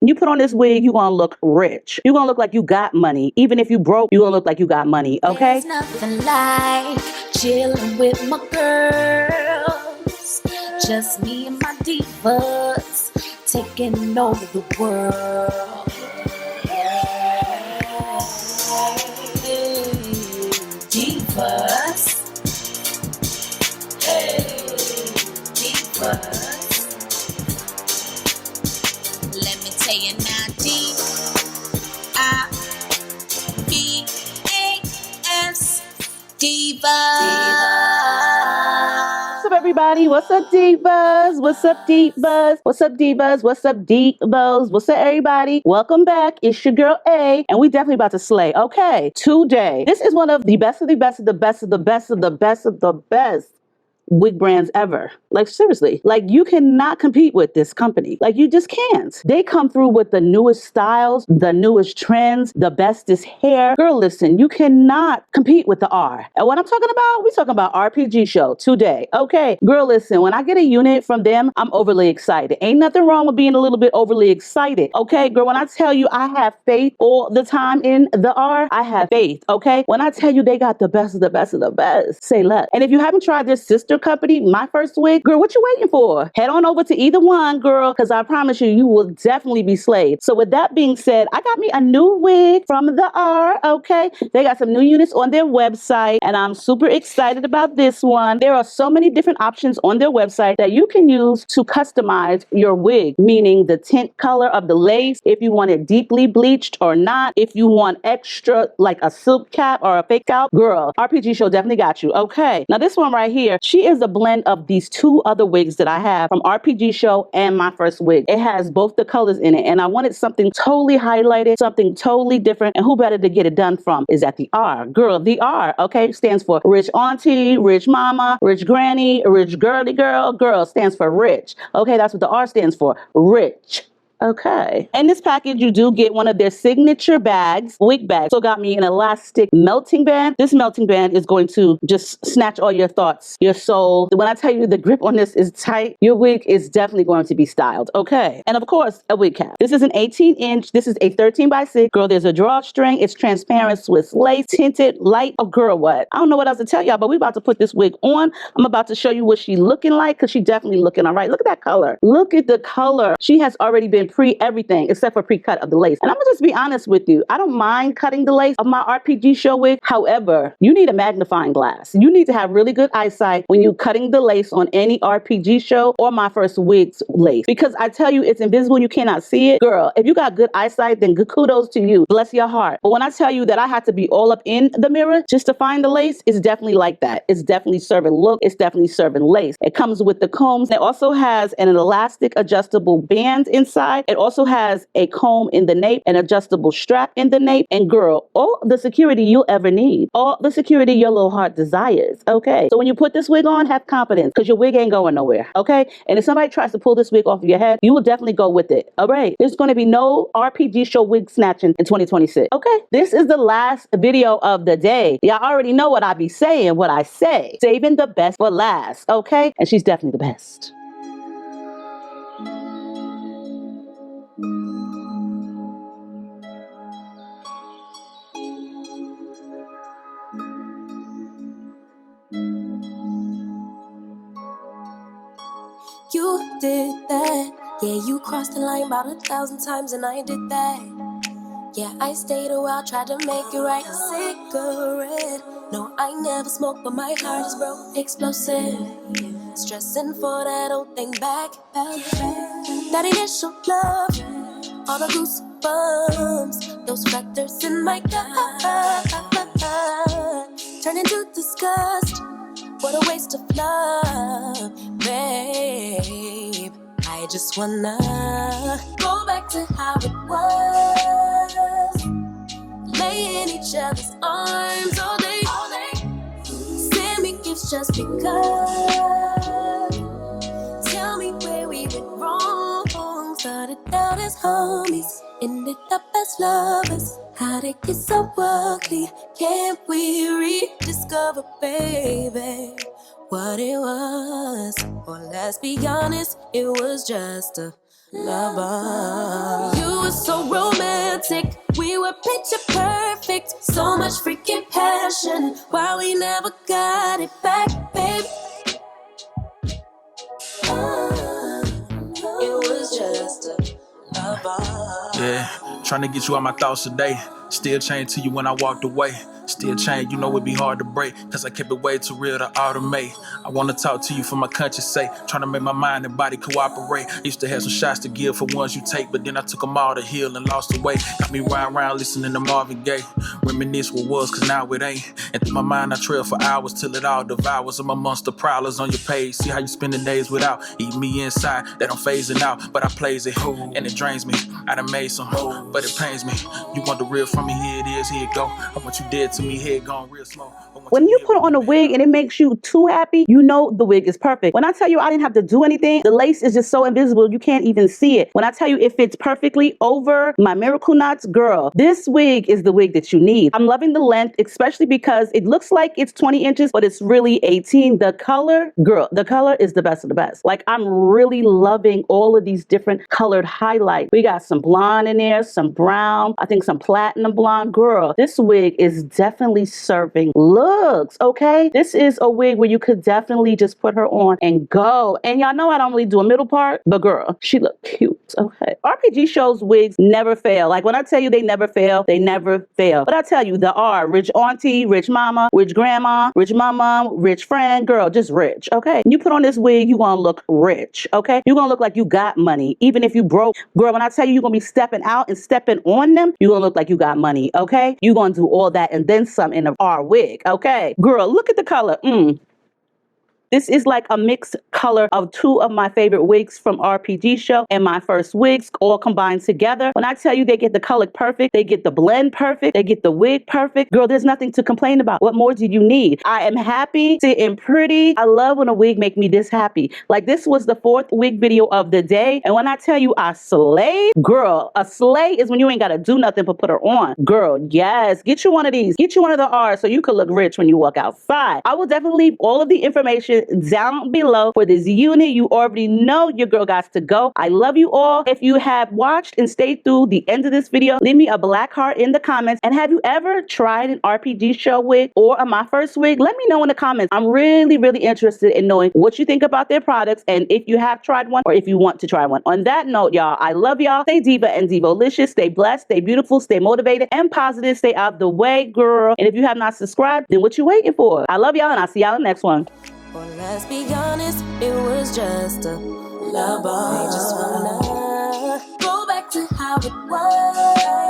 When you put on this wig, you're gonna look rich. You're gonna look like you got money. Even if you broke, you're gonna look like you got money, okay? There's nothing like chilling with my girls. Just me and my divas taking over the world. Divas. Hey, divas. Let me tell you now, D-I-V-A-S, divas. What's up, everybody? What's up, divas? What's up, divas? What's up, divas? What's up, divas? What's up, everybody? Welcome back. It's your girl A, and we definitely about to slay. Okay, today, this is one of the best of the best of the best of the best of the best of the best wig brands ever. Like, seriously, like, you cannot compete with this company. Like, you just can't. They come through with the newest styles, the newest trends, the bestest hair. Girl, listen, you cannot compete with the R. And what I'm talking about, we talking about RPGSHOW today. Okay, girl, listen, when I get a unit from them, I'm overly excited. Ain't nothing wrong with being a little bit overly excited. Okay, girl, when I tell you I have faith all the time in the R, I have faith. Okay, when I tell you they got the best of the best of the best, say less. And if you haven't tried their sister company, My First Wig, girl, what you waiting for? Head on over to either one, girl, because I promise you, you will definitely be slayed. So with that being said, I got me a new wig from the R, okay? They got some new units on their website, and I'm super excited about this one. There are so many different options on their website that you can use to customize your wig, meaning the tint color of the lace, if you want it deeply bleached or not, if you want extra, like a silk cap or a fake scalp, girl, RPGSHOW definitely got you, okay? Now this one right here, she is a blend of these two other wigs that I have from RPGSHOW and My First Wig. It has both the colors in it, and I wanted something totally highlighted, something totally different, and who better to get it done from is at the R. Girl, the R, okay, stands for rich auntie, rich mama, rich granny, rich girly girl. Girl stands for rich. Okay, that's what the R stands for, rich. Okay. In this package, you do get one of their signature bags, wig bags. So got me an elastic melting band. This melting band is going to just snatch all your thoughts, your soul. When I tell you the grip on this is tight, your wig is definitely going to be styled. Okay. And of course, a wig cap. This is an 18-inch. This is a 13x6. Girl, there's a drawstring. It's transparent Swiss lace, tinted, light. Oh, girl, what? I don't know what else to tell y'all, but we about to put this wig on. I'm about to show you what she looking like, because she definitely looking all right. Look at that color. Look at the color. She has already been pre-everything except for pre-cut of the lace. And I'm gonna just be honest with you. I don't mind cutting the lace of my RPGSHOW wig. However, you need a magnifying glass. You need to have really good eyesight when you're cutting the lace on any RPGSHOW or My First Wig's lace. Because I tell you, it's invisible. You cannot see it. Girl, if you got good eyesight, then good kudos to you. Bless your heart. But when I tell you that I had to be all up in the mirror just to find the lace, it's definitely like that. It's definitely serving look. It's definitely serving lace. It comes with the combs. It also has an elastic adjustable band inside. It also has a comb in the nape, an adjustable strap in the nape, and girl, all the security you'll ever need. All the security your little heart desires, okay? So when you put this wig on, have confidence, because your wig ain't going nowhere, okay? And if somebody tries to pull this wig off of your head, you will definitely go with it, all right? There's going to be no RPGSHOW wig snatching in 2026, okay? This is the last video of the day. Y'all already know what I be saying, what I say. Saving the best for last, okay? And she's definitely the best. You did that. Yeah, you crossed the line about 1,000 times and I did that. Yeah, I stayed a while, tried to make it right. A cigarette. No, I never smoked, but my heart is broke, explosive. Stressing for that old thing back. That initial love, all the goosebumps, those factors in my gut turn into disgust. What a waste of love, babe. I just wanna go back to how it was, lay in each other's arms all day. Send me gifts just because. Tell me where we went wrong. Started out as homies, ended up as lovers. How'd it get so ugly? Can't we rediscover, baby, what it was? Or let's be honest, it was just a lover. You were so romantic, we were picture perfect. So much freaking passion, why we never got it back, babe? It was just a lover. Yeah, trying to get you out my thoughts today. Still chained to you when I walked away. Still chained, you know it'd be hard to break, cause I kept it way too real to automate. I wanna talk to you for my conscience sake, trying to make my mind and body cooperate. Used to have some shots to give for ones you take, but then I took them all to heal and lost the way. Got me riding around listening to Marvin Gaye, reminisce what was, cause now it ain't. And through my mind I trail for hours till it all devours. I'm amongst the prowlers on your page. See how you spending days without, eat me inside, that I'm phasing out, but I plays it, and it drains me. I done made some, but it pains me. You want the real from me, here it is, here it go. I want you dead to me, head gone real slow. When you put on a wig and it makes you too happy, you know the wig is perfect. When I tell you I didn't have to do anything, the lace is just so invisible, you can't even see it. When I tell you it fits perfectly over my miracle knots, girl, this wig is the wig that you need. I'm loving the length, especially because it looks like it's 20 inches, but it's really 18. The color, girl, the color is the best of the best. Like, I'm really loving all of these different colored highlights. We got some blonde in there, some brown, I think some platinum blonde. Girl, this wig is definitely serving looks, okay? This is a wig where you could definitely just put her on and go. And y'all know I don't really do a middle part, but girl, she looked cute, okay? RPGSHOW's wigs never fail. Like, when I tell you they never fail, they never fail. But I tell you, the R, rich auntie, rich mama, rich grandma, rich mama, rich friend, girl, just rich, okay? You put on this wig, you gonna look rich, okay? You gonna look like you got money, even if you broke. Girl, when I tell you you're gonna be stepping out and stepping on them, you gonna look like you got money, okay? You gonna do all that and then some in a R wig, okay? Girl, look at the color. This is like a mixed color of two of my favorite wigs from RPGSHOW and my first wigs all combined together. When I tell you they get the color perfect, they get the blend perfect, they get the wig perfect, girl, there's nothing to complain about. What more do you need? I am happy, sitting pretty. I love when a wig make me this happy. Like, this was the 4th wig video of the day. And when I tell you I slayed, girl, a slay is when you ain't got to do nothing but put her on. Girl, yes, get you one of these. Get you one of the R's so you can look rich when you walk outside. I will definitely leave all of the information down below for this unit. You already know your girl got to go. I love you all. If you have watched and stayed through the end of this video, leave me a black heart in the comments. And have you ever tried an RPGSHOW wig or a My First wig? Let me know in the comments. I'm really, really interested in knowing what you think about their products and if you have tried one or if you want to try one. On that note, y'all, I love y'all. Stay diva and divolicious. Stay blessed, stay beautiful, stay motivated and positive. Stay out the way, girl. And if you have not subscribed, then what you waiting for? I love y'all and I'll see y'all in the next one. Well, let's be honest, it was just a lover. I just wanna go back to how it was.